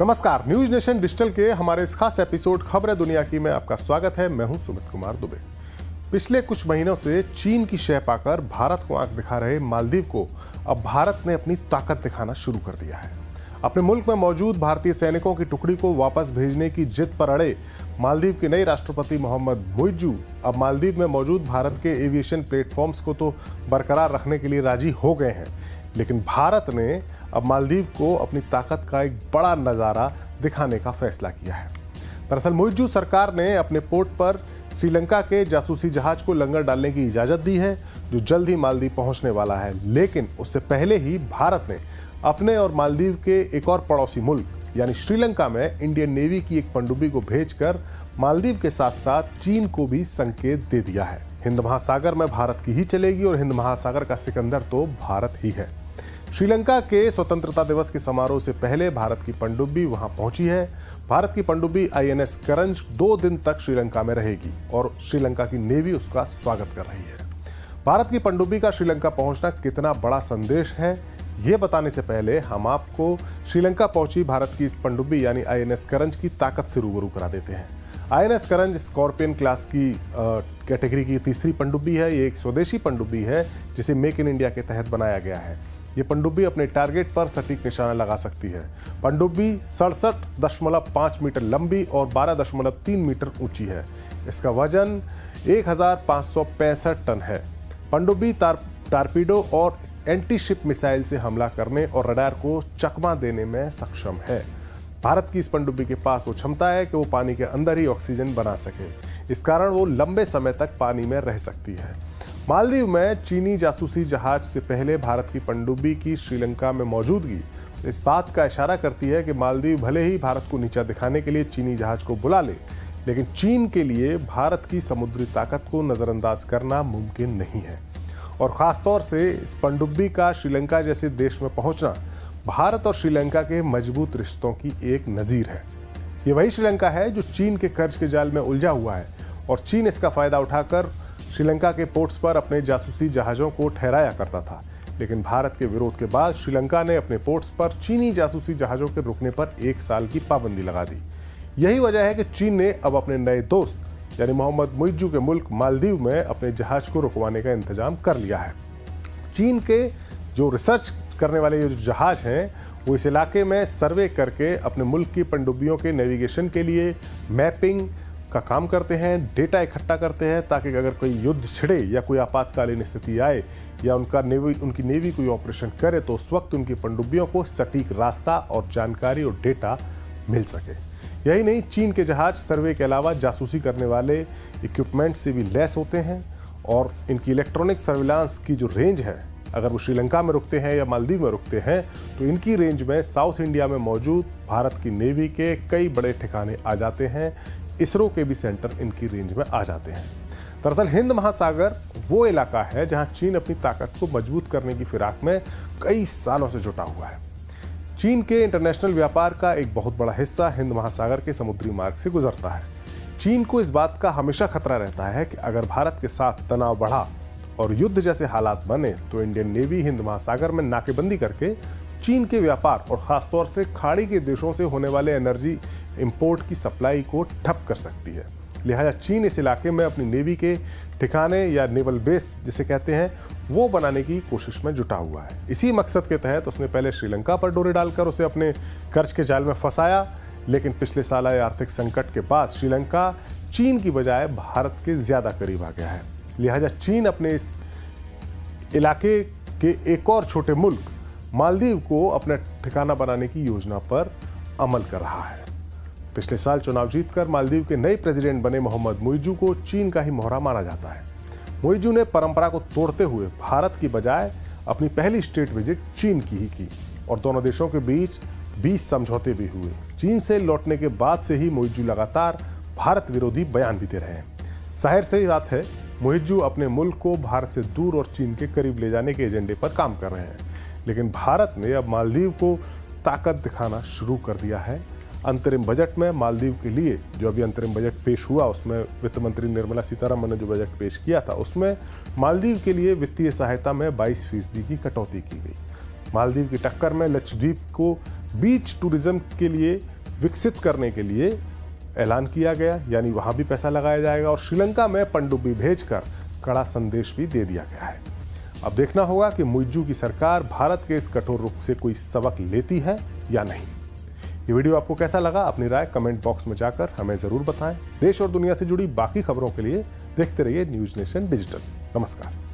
नमस्कार, news nation digital के हमारे इस खास एपिसोड खबरें दुनिया की में आपका स्वागत है। मैं हूं सुमित कुमार दुबे। पिछले कुछ महीनों से चीन की शह पाकर भारत को आंख दिखा रहे मालदीव को अब भारत ने अपनी ताकत दिखाना शुरू कर दिया है। अपने मुल्क में मौजूद भारतीय सैनिकों की टुकड़ी को वापस भेजने की जिद पर अड़े मालदीव के नए राष्ट्रपति मोहम्मद मुइज्जू अब मालदीव में मौजूद भारत के एविएशन प्लेटफॉर्म्स को तो बरकरार रखने के लिए राजी हो गए हैं, लेकिन भारत ने अब मालदीव को अपनी ताकत का एक बड़ा नज़ारा दिखाने का फैसला किया है। दरअसल मुइज्जू सरकार ने अपने पोर्ट पर श्रीलंका के जासूसी जहाज को लंगर डालने की इजाज़त दी है, जो जल्द ही मालदीव पहुंचने वाला है। लेकिन उससे पहले ही भारत ने अपने और मालदीव के एक और पड़ोसी मुल्क यानी श्रीलंका में इंडियन नेवी की एक पनडुब्बी को भेजकर मालदीव के साथ साथ चीन को भी संकेत दे दिया है। हिंद महासागर में भारत की ही चलेगी और हिंद महासागर का सिकंदर तो भारत ही है। श्रीलंका के स्वतंत्रता दिवस के समारोह से पहले भारत की पनडुब्बी वहां पहुंची है। भारत की पनडुब्बी INS करंज 2 दिन तक श्रीलंका में रहेगी और श्रीलंका की नेवी उसका स्वागत कर रही है। भारत की पनडुब्बी का श्रीलंका पहुंचना कितना बड़ा संदेश है, ये बताने से पहले हम आपको श्रीलंका पहुंची भारत की इस पनडुब्बी यानी INS करंज की ताकत से रूबरू करा देते हैं। INS करंज स्कॉर्पियन क्लास की कैटेगरी की तीसरी पनडुब्बी है। ये एक स्वदेशी पनडुब्बी है जिसे मेक इन इंडिया के तहत बनाया गया है। ये पनडुब्बी अपने टारगेट पर सटीक निशाना लगा सकती है। पनडुब्बी 67.5 मीटर लंबी और 12.3 मीटर ऊंची है। इसका वजन 1565 टन है। पनडुब्बी टारपीडो और एंटी शिप मिसाइल से हमला करने और रडार को चकमा देने में सक्षम है। भारत की इस पनडुब्बी के पास वो क्षमता है कि वो पानी के अंदर ही ऑक्सीजन बना सके। इस कारण वो लंबे समय तक पानी में रह सकती है। मालदीव में चीनी जासूसी जहाज से पहले भारत की पनडुब्बी की श्रीलंका में मौजूदगी इस बात का इशारा करती है कि मालदीव भले ही भारत को नीचा दिखाने के लिए चीनी जहाज को बुला ले, लेकिन चीन के लिए भारत की समुद्री ताकत को नज़रअंदाज करना मुमकिन नहीं है। और ख़ासतौर से इस पनडुब्बी का श्रीलंका जैसे देश में पहुंचना भारत और श्रीलंका के मजबूत रिश्तों की एक नज़ीर है। ये वही श्रीलंका है जो चीन के कर्ज के जाल में उलझा हुआ है और चीन इसका फ़ायदा उठाकर श्रीलंका के पोर्ट्स पर अपने जासूसी जहाज़ों को ठहराया करता था। लेकिन भारत के विरोध के बाद श्रीलंका ने अपने पोर्ट्स पर चीनी जासूसी जहाज़ों के रुकने पर 1 साल की पाबंदी लगा दी। यही वजह है कि चीन ने अब अपने नए दोस्त यानी मोहम्मद मुइज्जू के मुल्क मालदीव में अपने जहाज को रुकवाने का इंतजाम कर लिया है। चीन के जो रिसर्च करने वाले जो जहाज हैं वो इस इलाके में सर्वे करके अपने मुल्क की पनडुब्बियों के नेविगेशन के लिए मैपिंग का काम करते हैं, डेटा इकट्ठा करते हैं, ताकि अगर कोई युद्ध छिड़े या कोई आपातकालीन स्थिति आए या उनकी नेवी कोई ऑपरेशन करे तो उस वक्त उनकी पनडुब्बियों को सटीक रास्ता और जानकारी और डेटा मिल सके। यही नहीं, चीन के जहाज सर्वे के अलावा जासूसी करने वाले इक्विपमेंट से भी लैस होते हैं और इनकी इलेक्ट्रॉनिक सर्विलांस की जो रेंज है, अगर वो श्रीलंका में रुकते हैं या मालदीव में रुकते हैं तो इनकी रेंज में साउथ इंडिया में मौजूद भारत की नेवी के कई बड़े ठिकाने आ जाते हैं। इसरो के भी सेंटर इनकी रेंज में आ जाते हैं। दरअसल हिंद महासागर वो इलाका है जहां चीन अपनी ताकत को मजबूत करने की फिराक में कई सालों से जुटा हुआ है। चीन के इंटरनेशनल व्यापार का एक बहुत बड़ा हिस्सा हिंद महासागर के समुद्री मार्ग से गुजरता है। चीन को इस बात का हमेशा खतरा रहता है कि अगर भारत के साथ तनाव बढ़ा और युद्ध जैसे हालात बने तो इंडियन नेवी हिंद महासागर में नाकेबंदी करके चीन के व्यापार और खासतौर से खाड़ी के देशों से होने वाले एनर्जी इंपोर्ट की सप्लाई को ठप कर सकती है। लिहाजा चीन इस इलाके में अपनी नेवी के ठिकाने या नेवल बेस जिसे कहते हैं वो बनाने की कोशिश में जुटा हुआ है। इसी मकसद के तहत उसने पहले श्रीलंका पर डोरे डालकर उसे अपने कर्ज के जाल में फंसाया, लेकिन पिछले साल आए आर्थिक संकट के बाद श्रीलंका चीन की बजाय भारत के ज़्यादा करीब आ गया है। लिहाजा चीन अपने इस इलाके के एक और छोटे मुल्क मालदीव को अपना ठिकाना बनाने की योजना पर अमल कर रहा है। पिछले साल चुनाव जीतकर मालदीव के नए प्रेसिडेंट बने मोहम्मद मुइज्जू को चीन का ही मोहरा माना जाता है। मुइज्जू ने परंपरा को तोड़ते हुए भारत की बजाय अपनी पहली स्टेट विजिट चीन की ही की और दोनों देशों के बीच 20 समझौते भी हुए। चीन से लौटने के बाद से ही मुइज्जू लगातार भारत विरोधी बयान भी दे रहे हैं। जाहिर सी बात है, मुइज्जू अपने मुल्क को भारत से दूर और चीन के करीब ले जाने के एजेंडे पर काम कर रहे हैं, लेकिन भारत ने अब मालदीव को ताकत दिखाना शुरू कर दिया है। अंतरिम बजट में मालदीव के लिए जो अभी अंतरिम बजट पेश हुआ उसमें वित्त मंत्री निर्मला सीतारमण ने जो बजट पेश किया था उसमें मालदीव के लिए वित्तीय सहायता में 22% की कटौती की गई। मालदीव की टक्कर में लक्षद्वीप को बीच टूरिज्म के लिए विकसित करने के लिए ऐलान किया गया, यानी वहां भी पैसा लगाया जाएगा और श्रीलंका में पनडुब्बी भेजकर कड़ा संदेश भी दे दिया गया है। अब देखना होगा कि मुइज्जू की सरकार भारत के इस कठोर रुख से कोई सबक लेती है या नहीं। ये वीडियो आपको कैसा लगा, अपनी राय कमेंट बॉक्स में जाकर हमें जरूर बताएं। देश और दुनिया से जुड़ी बाकी खबरों के लिए देखते रहिए न्यूज़ नेशन डिजिटल। नमस्कार।